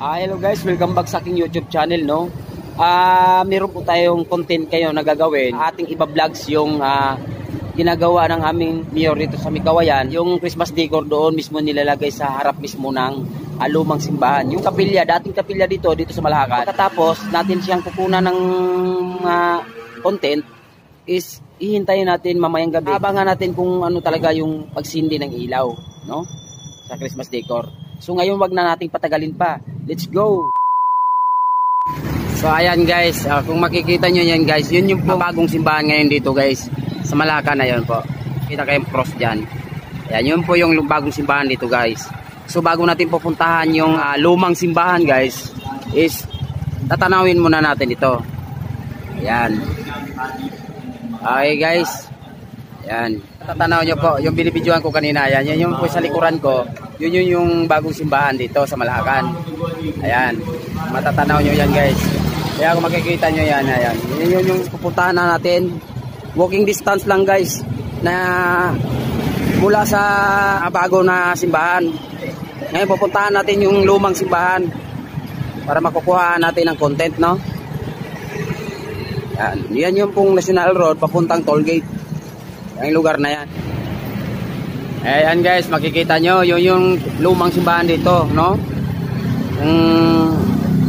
Hello guys, welcome back sa aking YouTube channel, no. Meron po tayong content kayo na gagawin. Ating iba-vlogs yung ginagawa ng aming mayor dito sa Mikawayan. Yung Christmas decor doon mismo nilalagay sa harap mismo ng lumang simbahan. Yung kapilya, dating kapilya dito sa Malahakan. Pagkatapos natin siyang kukunan ng content is ihintayin natin mamayang gabi. Abangan natin kung ano talaga yung pagsindi ng ilaw, no? Sa Christmas decor. So ngayon wag na nating patagalin pa. Let's go! So ayan guys, kung makikita nyo yan guys, yun yung bagong simbahan ngayon dito guys. Sa Malacan na yun po. Kita kayong cross dyan. Ayan, yun po yung bagong simbahan dito guys. So bago natin pupuntahan yung lumang simbahan guys, is tatanawin muna natin ito. Ayan. Okay guys. Ayan. Tatanaw nyo po, yung binibidyoan ko kanina, ayan, yun yung po sa likuran ko, yun yung bagong simbahan dito sa Malacan. Ayan, matatanaw nyo yan guys. Kaya kung makikita nyo yan, ayan, yun yung pupuntahan na natin. Walking distance lang guys, na mula sa bago na simbahan. Ngayon pupuntahan natin yung lumang simbahan para makukuha natin ang content, no? Yan yung pong National Road papuntang toll gate. Yung lugar na yan. Ayan guys, makikita nyo yung lumang simbahan dito, no?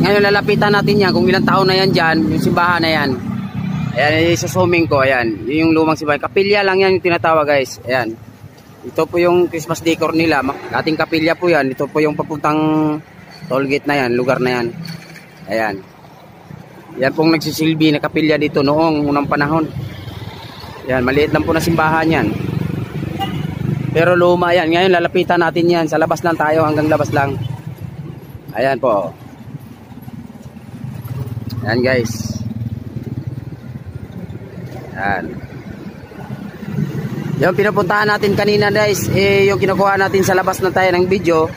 Ngayon lalapitan natin yan kung ilang taon na yan dyan, yung simbahan na yan. Ayan, isusuming ko, ayan, yung lumang simbahan. Kapilya lang yan yung tinatawag guys. Ayan, ito po yung Christmas decor nila. Dating kapilya po yan. Ito po yung papuntang toll gate na yan, lugar na yan. Ayan, yan pong nagsisilbi na kapilya dito noong unang panahon. Yan, maliit lang po na simbahan yan. Pero luma yan. Ngayon lalapitan natin yan. Sa labas lang tayo, hanggang labas lang. Ayan po. Ayan guys. Ayan. Yung pinupuntahan natin kanina guys, yung kinukuha natin sa labas na tayo ng video,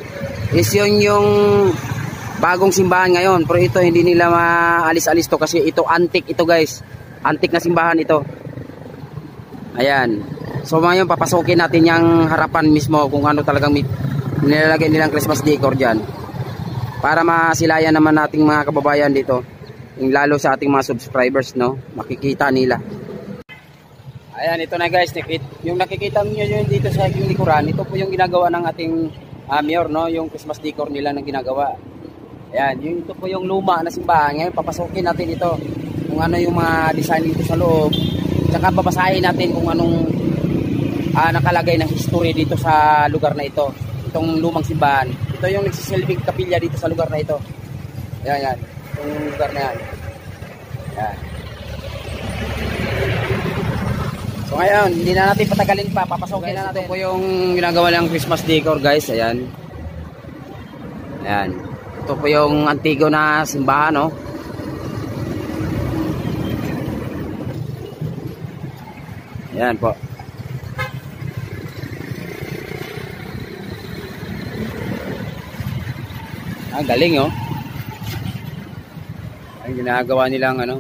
is yung bagong simbahan ngayon. Pero ito hindi nila maalis-alis to kasi ito antique ito guys. Antique na simbahan ito. Ayan. So ngayon papasukin natin yung harapan mismo kung ano talagang nilalagay nilang Christmas decor dyan. Para masilayan naman nating mga kababayan dito. Lalo sa ating mga subscribers, no? Makikita nila. Ayan, ito na guys. Yung nakikita nyo yun dito sa aking likuran, ito po yung ginagawa ng ating mayor, no? Yung Christmas decor nila na ginagawa. Ayan, ito po yung luma na simbahan. Ngayon papasukin natin ito. Kung ano yung mga design dito sa loob. Tsaka babasahin natin kung anong nakalagay ng history dito sa lugar na ito. Itong lumang simbahan. Ito yung nagsisilbing kapilya dito sa lugar na ito. Ayan, yan. Itong lugar na yan. Ayan. So ngayon, hindi na natin patagalin pa. Papasokin na natin. Ito po yung ginagawa ng Christmas decor guys. Ayan. Ayan. Ito po yung antigo na simbahan, no? Ayan po. Galing, oh. Ang ginagawa nilang ano.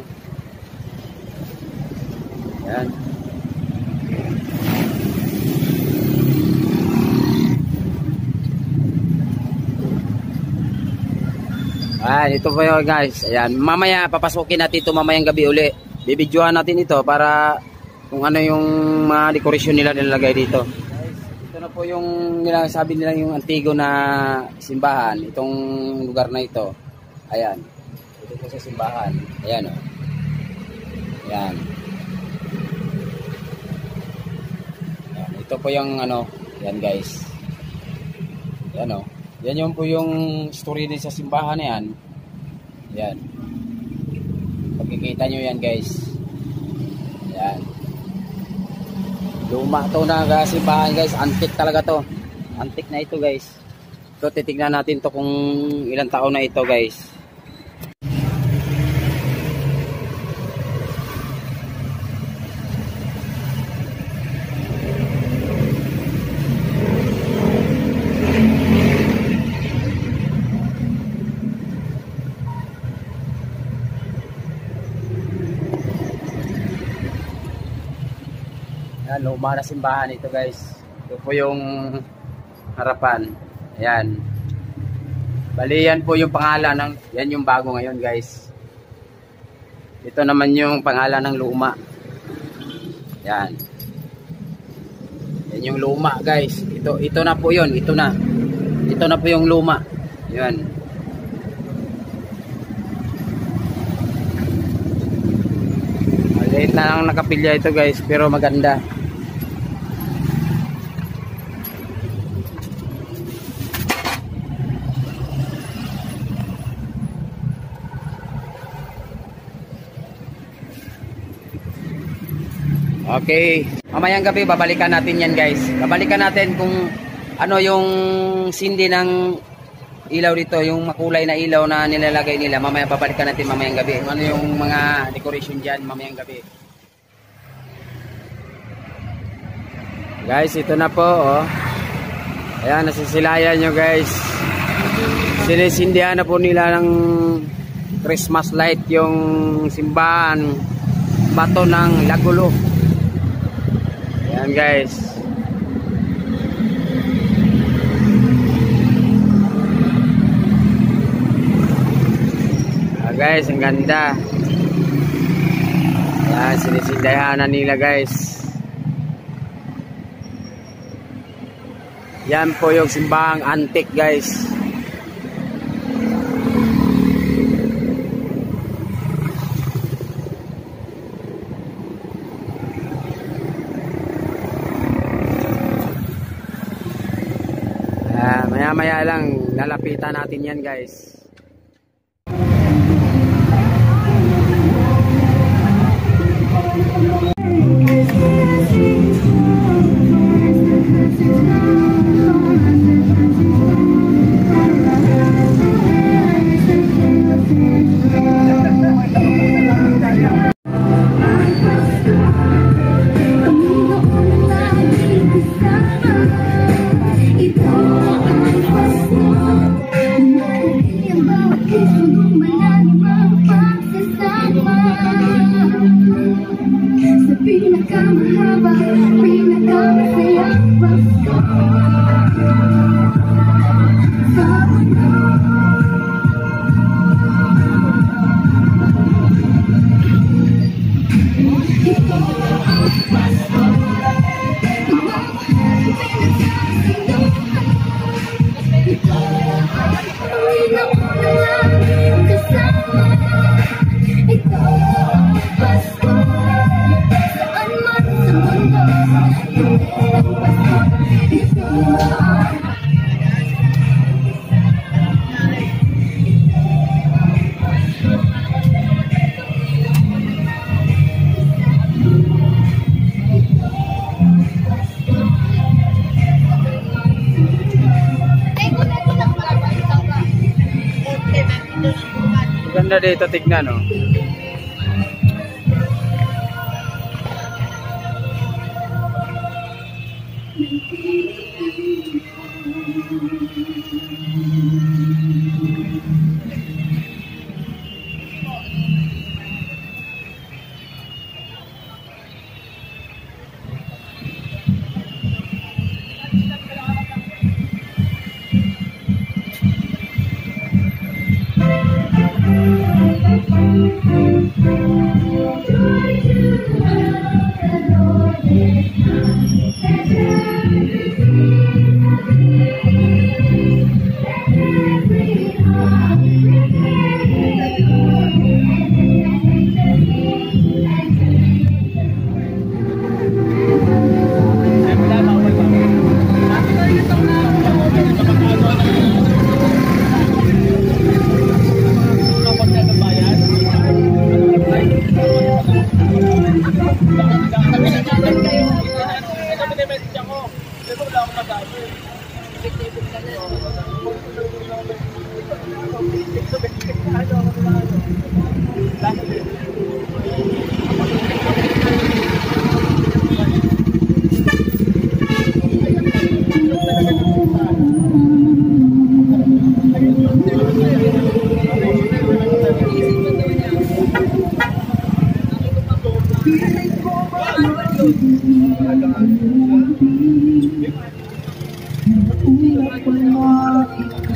Ayan. Ito po yun guys. Ayan. Mamaya papasukin natin ito mamayang gabi uli. Bibidyohan natin ito para kung ano yung mga dekorasyon nila nilalagay dito. Ito na po yung sabi nila yung antigo na simbahan. Itong lugar na ito. Ayan. Ito po sa simbahan. Ayan o. Ayan. Ayan. Ito po yung ano. Ayan guys. Ayan o. Yan yung po yung story din sa simbahan na yan. Ayan. Pagkikita nyo yan guys. Ayan. Luma to na simbahan guys, antique talaga to. Antique na ito guys. So titignan natin to kung ilang taon na ito guys. Ayan, luma na simbahan ito guys. Ito po yung harapan. Ayan. Bali, yan po yung pangalan ng, yan yung bago ngayon guys. Ito naman yung pangalan ng luma. Yan. Yan yung luma guys. Ito na po yun. Ito na. Ito na po yung luma. Yan. Maliit na lang nakapilya ito guys, pero maganda. Okay, mamayang gabi babalikan natin yan guys. Babalikan natin kung ano yung sindi ng ilaw dito, yung makulay na ilaw na nilalagay nila. Mamaya babalikan natin mamayang gabi. Ano yung mga decoration dyan mamayang gabi. Guys, ito na po oh. Ayan, nasisilayan nyo guys. Sinisindihan na po nila ng Christmas light yung simbahan bato ng Lagulo. Ayan guys. Guys, ang ganda. Ayan, sinisindahan na nila guys. Yan po yung simbahang antique guys. Maya-maya lang lalapitan natin yan guys. Ganda dito tignan no.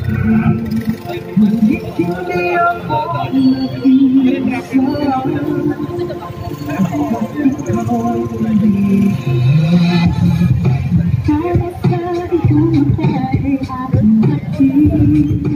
Para sa ikaw ay aking pati.